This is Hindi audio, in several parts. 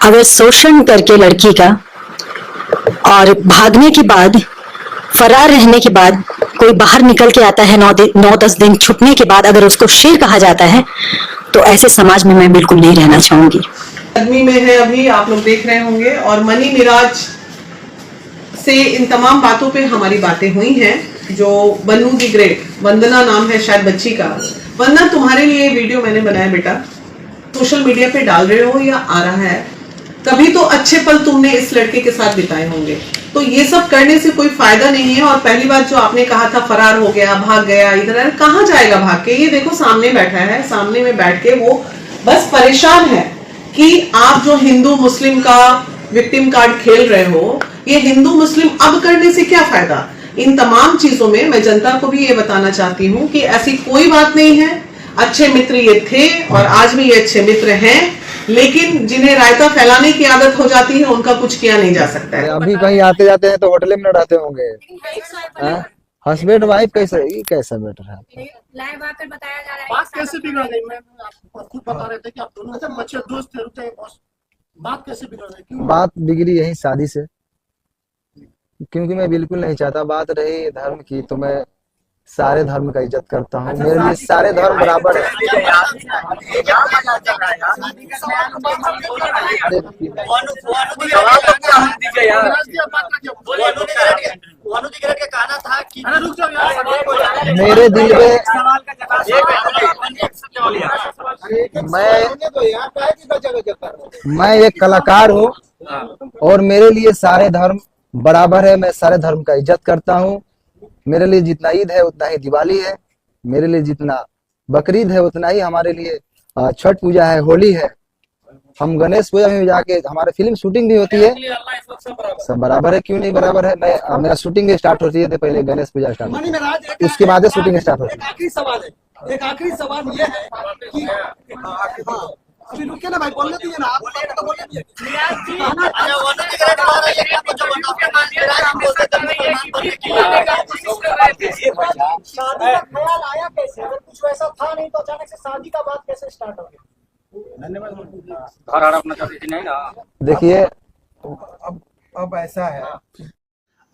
अगर शोषण करके लड़की का और भागने के बाद, फरार रहने के बाद कोई बाहर निकल के आता है 9-10 दिन छुपने के बाद, अगर उसको शेर कहा जाता है तो ऐसे समाज में मैं बिल्कुल नहीं रहना चाहूंगी। आदमी में है अभी आप लोग देख रहे होंगे, और मनी मिराज से इन तमाम बातों पे हमारी बातें हुई हैं। जो बन्नू दी ग्रेट, वंदना नाम है शायद बच्ची का। वंदना, तुम्हारे लिए वीडियो मैंने बनाया बेटा, सोशल मीडिया पे डाल रहे हो या आ रहा है, कभी तो अच्छे पल तुमने इस लड़के के साथ बिताए होंगे, तो ये सब करने से कोई फायदा नहीं है। और पहली बात जो आपने कहा था फरार हो गया, भाग गया, इधर कहाँ जाएगा भाग के? ये देखो सामने बैठा है, सामने में बैठ के वो बस परेशान है कि आप जो हिंदू मुस्लिम का विक्टिम कार्ड खेल रहे हो, ये हिंदू मुस्लिम अब करने से क्या फायदा? इन तमाम चीजों में मैं जनता को भी ये बताना चाहती हूँ कि ऐसी कोई बात नहीं है। अच्छे मित्र ये थे और आज भी ये अच्छे मित्र हैं, लेकिन जिन्हें रायता फैलाने की आदत हो जाती है उनका कुछ किया नहीं जा सकता है। अभी कहीं आते जाते हैं तो होटल में न रहते होंगे। हस्बैंड वाइफ कैसे, ये कैसा बेटर है? लाइव आकर बताया जा रहा है। बात कैसे बिगड़ गई? मैं आपको खुद बता रहे थे कि आप दोनों ऐसे अच्छे दोस्त थे, रुके बॉस। बात कैसे बिगड़ गई? क्यों बात बिगड़ी यही शादी से, क्योंकि मैं बिल्कुल नहीं चाहता। बात रही धर्म की तो मैं सारे धर्म का इज्जत करता हूँ, मेरे लिए सारे धर्म बराबर है। कहना था कि मेरे दिल में मैं एक कलाकार हूँ और मेरे लिए सारे धर्म बराबर है। मैं सारे धर्म का इज्जत करता हूँ। मेरे लिए जितना ईद है उतना ही दिवाली है, मेरे लिए जितना बकरीद है उतना ही हमारे लिए छठ पूजा है, होली है। हम गणेश पूजा में जाके हमारे फिल्म शूटिंग भी होती है, सब बराबर है। क्यों नहीं बराबर है? मेरा शूटिंग स्टार्ट होती है तो पहले गणेश पूजा स्टार्ट होती है, उसके बाद शूटिंग स्टार्ट होती है। एक आखिरी सवाल ये है कि अभी रुके ना भाई, बोलने दीजिए ना, आप तो बोलने दीजिए। शादी का ख्याल आया कैसे? अगर कुछ वैसा था नहीं तो अचानक से शादी का बात कैसे स्टार्ट हो गया? देखिए अब ऐसा है,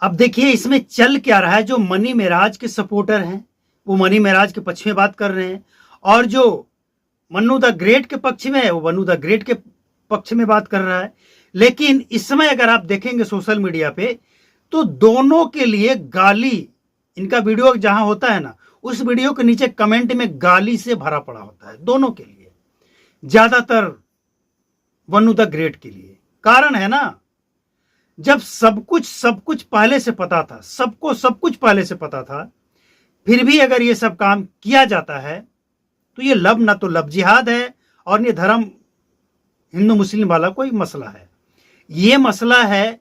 अब देखिए इसमें चल क्या रहा है। जो मनी मेराज के सपोर्टर हैं वो मनी मेराज के पक्ष में बात कर रहे हैं, और जो मन्नू द ग्रेट के पक्ष में है वो मन्नू द ग्रेट के पक्ष में बात कर रहा है। लेकिन इस समय अगर आप देखेंगे सोशल मीडिया पे तो दोनों के लिए गाली, इनका वीडियो जहां होता है ना, उस वीडियो के नीचे कमेंट में गाली से भरा पड़ा होता है दोनों के लिए, ज्यादातर मन्नू द ग्रेट के लिए। कारण है ना, जब सब कुछ पहले से पता था, सबको सब कुछ पहले से पता था, फिर भी अगर ये सब काम किया जाता है तो ये लव ना तो लव जिहाद है और ये धर्म हिंदू मुस्लिम वाला कोई मसला है। ये मसला है,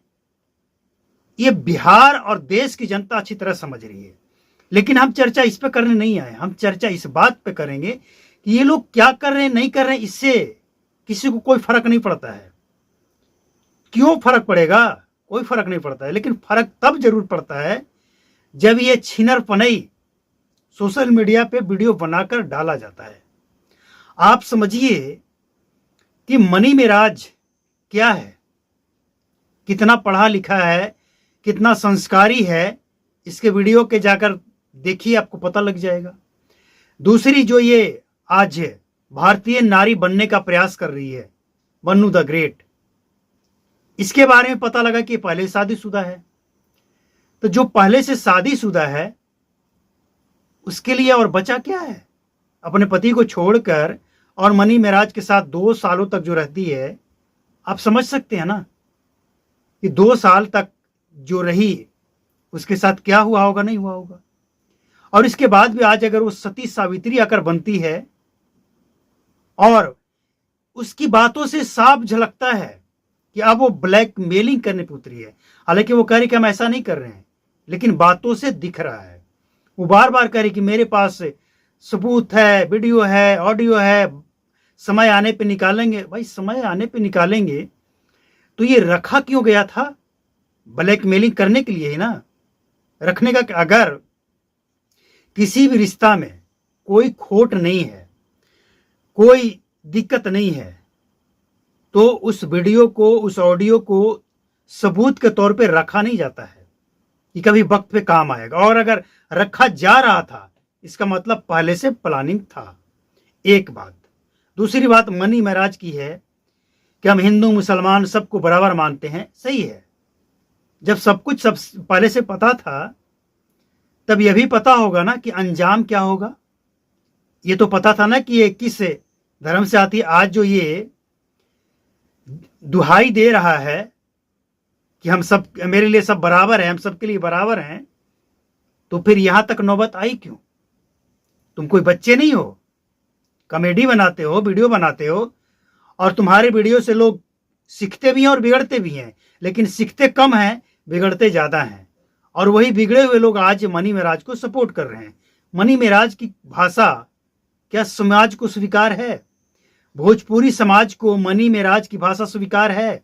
ये बिहार और देश की जनता अच्छी तरह समझ रही है। लेकिन हम चर्चा इस पे करने नहीं आए, हम चर्चा इस बात पे करेंगे कि ये लोग क्या कर रहे हैं, नहीं कर रहे हैं, इससे किसी को कोई फर्क नहीं पड़ता है। क्यों फर्क पड़ेगा? कोई फर्क नहीं पड़ता है। लेकिन फर्क तब जरूर पड़ता है जब ये छिनर पनई सोशल मीडिया पे वीडियो बनाकर डाला जाता है। आप समझिए कि मनी मिराज क्या है, कितना पढ़ा लिखा है, कितना संस्कारी है, इसके वीडियो के जाकर देखिए, आपको पता लग जाएगा। दूसरी जो ये आज भारतीय नारी बनने का प्रयास कर रही है मन्नू द ग्रेट, इसके बारे में पता लगा कि पहले शादीशुदा है। तो जो पहले से शादीशुदा है उसके लिए और बचा क्या है? अपने पति को छोड़कर और मनी मेराज के साथ 2 सालों तक जो रहती है, आप समझ सकते हैं ना कि 2 साल तक जो रही उसके साथ क्या हुआ होगा, नहीं हुआ होगा। और इसके बाद भी आज अगर वो सती सावित्री आकर बनती है और उसकी बातों से साफ झलकता है कि अब वो ब्लैकमेलिंग करने पे उतरी है। हालांकि वो कह रही कि हम ऐसा नहीं कर रहे हैं, लेकिन बातों से दिख रहा है। वो बार बार कह रही कि मेरे पास सबूत है, वीडियो है, ऑडियो है, समय आने पे निकालेंगे। भाई समय आने पे निकालेंगे तो ये रखा क्यों गया था? ब्लैकमेलिंग करने के लिए ही ना रखने का। अगर किसी भी रिश्ता में कोई खोट नहीं है, कोई दिक्कत नहीं है, तो उस वीडियो को, उस ऑडियो को सबूत के तौर पे रखा नहीं जाता है कि कभी वक्त पे काम आएगा। और अगर रखा जा रहा था इसका मतलब पहले से प्लानिंग था। एक बात। दूसरी बात मनी महाराज की है कि हम हिंदू मुसलमान सबको बराबर मानते हैं। सही है, जब सब कुछ सब पहले से पता था तब यह भी पता होगा ना कि अंजाम क्या होगा। ये तो पता था ना कि ये किस धर्म से आती है। आज जो ये दुहाई दे रहा है कि हम सब, मेरे लिए सब बराबर है, हम सबके लिए बराबर हैं, तो फिर यहां तक नौबत आई क्यों? तुम कोई बच्चे नहीं हो, कॉमेडी बनाते हो, वीडियो बनाते हो, और तुम्हारे वीडियो से लोग सीखते भी हैं और बिगड़ते भी हैं, लेकिन सीखते कम हैं, बिगड़ते ज्यादा हैं। और वही बिगड़े हुए लोग आज मनी महाराज को सपोर्ट कर रहे हैं। मनी महाराज की भाषा क्या समाज को स्वीकार है? भोजपुरी समाज को मनी महाराज की भाषा स्वीकार है?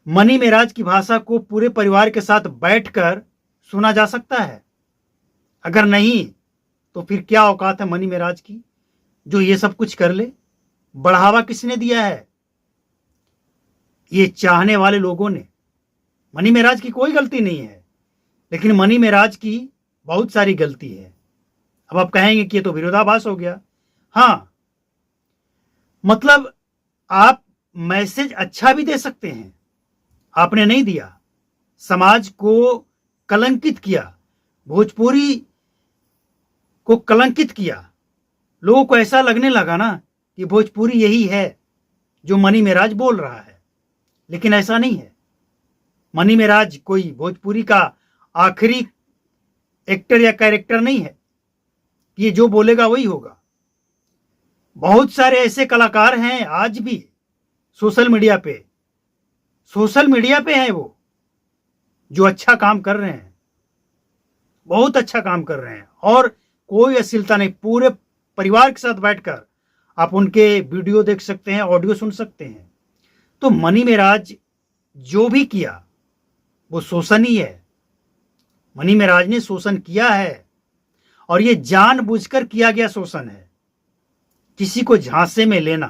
मनी महाराज की भाषा को पूरे परिवार के साथ बैठकर सुना जा सकता है? अगर नहीं तो फिर क्या औकात है मनी महाराज की जो ये सब कुछ कर ले? बढ़ावा किसने दिया है? ये चाहने वाले लोगों ने। मनी महाराज की कोई गलती नहीं है, लेकिन मनी महाराज की बहुत सारी गलती है। अब आप कहेंगे कि ये तो विरोधाभास हो गया। हाँ, मतलब आप मैसेज अच्छा भी दे सकते हैं, आपने नहीं दिया, समाज को कलंकित किया, भोजपुरी को कलंकित किया। लोगों को ऐसा लगने लगा ना कि भोजपुरी यही है जो मनी महाराज बोल रहा है, लेकिन ऐसा नहीं है। मनी महाराज कोई भोजपुरी का आखिरी एक्टर या कैरेक्टर नहीं है, ये जो बोलेगा वही होगा। बहुत सारे ऐसे कलाकार हैं आज भी सोशल मीडिया पे हैं वो, जो अच्छा काम कर रहे हैं, बहुत अच्छा काम कर रहे हैं, और कोई अश्लीलता नहीं। पूरे परिवार के साथ बैठकर आप उनके वीडियो देख सकते हैं, ऑडियो सुन सकते हैं। तो मनी महाराज जो भी किया वो शोषण ही है। मनी महाराज ने शोषण किया है, और ये जानबूझकर किया गया शोषण है। किसी को झांसे में लेना,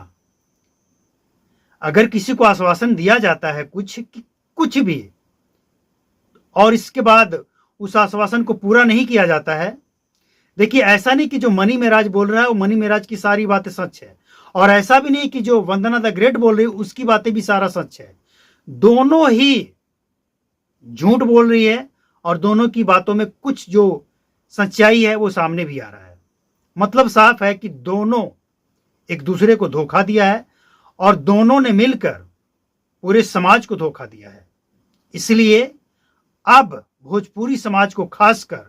अगर किसी को आश्वासन दिया जाता है कुछ भी, और इसके बाद उस आश्वासन को पूरा नहीं किया जाता है, देखिए ऐसा नहीं कि जो मनी महाराज बोल रहा है वो मनी महाराज की सारी बातें सच है, और ऐसा भी नहीं कि जो वंदना द ग्रेट बोल रही है उसकी बातें भी सारा सच है। दोनों ही झूठ बोल रही है, और दोनों की बातों में कुछ जो सच्चाई है वो सामने भी आ रहा है। मतलब साफ है कि दोनों एक दूसरे को धोखा दिया है, और दोनों ने मिलकर पूरे समाज को धोखा दिया है। इसलिए अब भोजपुरी समाज को, खासकर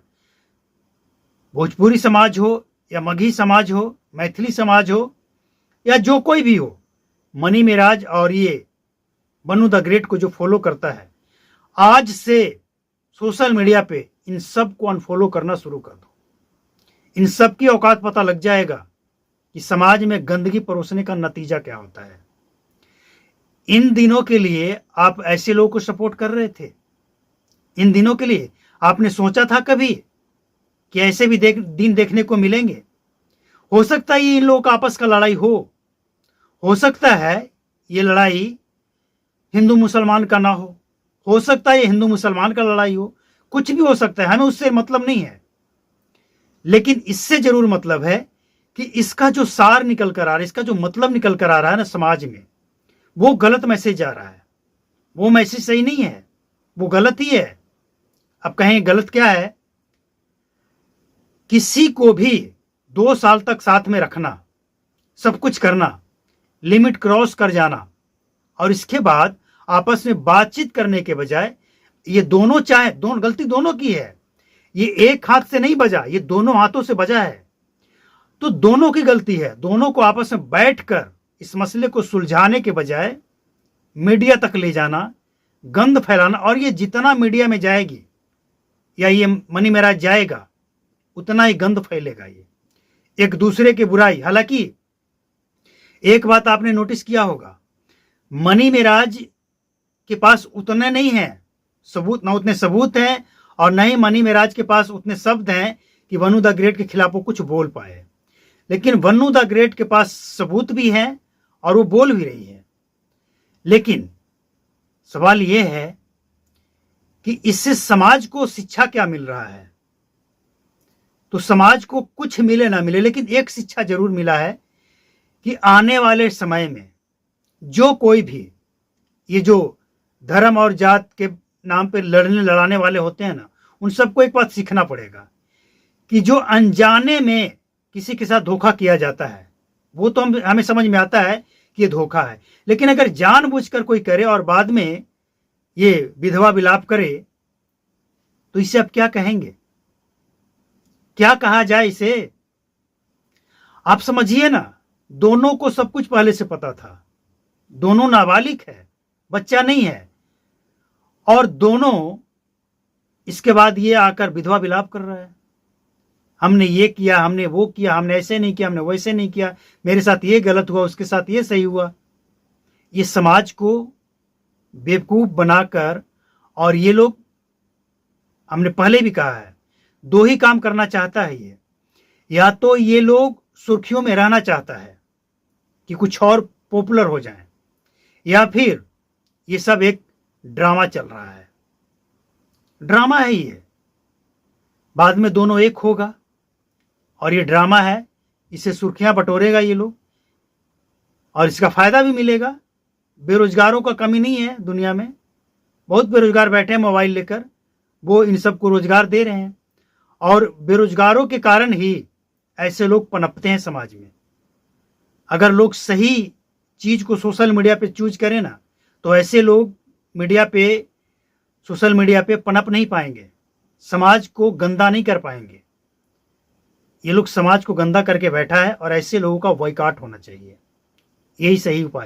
भोजपुरी समाज हो या मगही समाज हो, मैथिली समाज हो, या जो कोई भी हो, मनी महाराज और ये बन्नू द ग्रेट को जो फॉलो करता है, आज से सोशल मीडिया पे इन सब को अनफॉलो करना शुरू कर दो। इन सब की औकात पता लग जाएगा कि समाज में गंदगी परोसने का नतीजा क्या होता है। इन दिनों के लिए आप ऐसे लोगों को सपोर्ट कर रहे थे? इन दिनों के लिए आपने सोचा था कभी कि ऐसे भी दिन देखने को मिलेंगे? हो सकता है ये इन लोगों का आपस का लड़ाई हो सकता है ये लड़ाई हिंदू मुसलमान का ना हो सकता है ये हिंदू मुसलमान का लड़ाई हो, कुछ भी हो सकता है, हमें उससे मतलब नहीं है। लेकिन इससे जरूर मतलब है कि इसका जो सार निकल कर आ रहा है, इसका जो मतलब निकल कर आ रहा है ना समाज में, वो गलत मैसेज आ रहा है। वो मैसेज सही नहीं है, वो गलत ही है। अब कहें गलत क्या है? किसी को भी 2 साल तक साथ में रखना, सब कुछ करना, लिमिट क्रॉस कर जाना, और इसके बाद आपस में बातचीत करने के बजाय ये दोनों चाहे, दोनों गलती दोनों की है, ये एक हाथ से नहीं बजा, ये दोनों हाथों से बजा है, तो दोनों की गलती है। दोनों को आपस में बैठकर इस मसले को सुलझाने के बजाय मीडिया तक ले जाना, गंद फैलाना, और ये जितना मीडिया में जाएगी या ये मनी महाराज जाएगा उतना ही गंद फैलेगा, ये एक दूसरे की बुराई। हालांकि एक बात आपने नोटिस किया होगा, मनी महाराज के पास उतने नहीं है सबूत, ना उतने सबूत हैं, और न ही मनी महाराज के पास उतने शब्द हैं कि बन्नू द ग्रेट के खिलाफ वो कुछ बोल पाए। लेकिन बन्नू द ग्रेट के पास सबूत भी हैं और वो बोल भी रही है। लेकिन सवाल यह है कि इससे समाज को शिक्षा क्या मिल रहा है? तो समाज को कुछ मिले ना मिले, लेकिन एक शिक्षा जरूर मिला है कि आने वाले समय में जो कोई भी ये जो धर्म और जात के नाम पे लड़ाने वाले होते हैं ना, उन सबको एक बात सीखना पड़ेगा कि जो अनजाने में किसी के साथ धोखा किया जाता है वो तो हमें समझ में आता है कि ये धोखा है, लेकिन अगर जानबूझकर कोई करे और बाद में ये विधवा विलाप करे तो इसे अब क्या कहेंगे? क्या कहा जाए इसे? आप समझिए ना, दोनों को सब कुछ पहले से पता था, दोनों नाबालिग है, बच्चा नहीं है, और दोनों इसके बाद ये आकर विधवा विलाप कर रहा है। हमने ये किया, हमने वो किया, हमने ऐसे नहीं किया, हमने वैसे नहीं किया, मेरे साथ ये गलत हुआ, उसके साथ ये सही हुआ। ये समाज को बेवकूफ बनाकर, और ये लोग, हमने पहले भी कहा है, दो ही काम करना चाहता है ये, या तो ये लोग सुर्खियों में रहना चाहता है कि कुछ और पॉपुलर हो जाए, या फिर ये सब एक ड्रामा चल रहा है। ड्रामा है ये, बाद में दोनों एक होगा और ये ड्रामा है, इससे सुर्खियां बटोरेगा ये लोग और इसका फायदा भी मिलेगा। बेरोजगारों का कमी नहीं है दुनिया में, बहुत बेरोजगार बैठे हैं मोबाइल लेकर, वो इन सबको रोजगार दे रहे हैं, और बेरोजगारों के कारण ही ऐसे लोग पनपते हैं समाज में। अगर लोग सही चीज को सोशल मीडिया पे चूज करें ना, तो ऐसे लोग सोशल मीडिया पे पनप नहीं पाएंगे, समाज को गंदा नहीं कर पाएंगे। ये लोग समाज को गंदा करके बैठा है और ऐसे लोगों का बॉयकॉट होना चाहिए, यही सही उपाय है।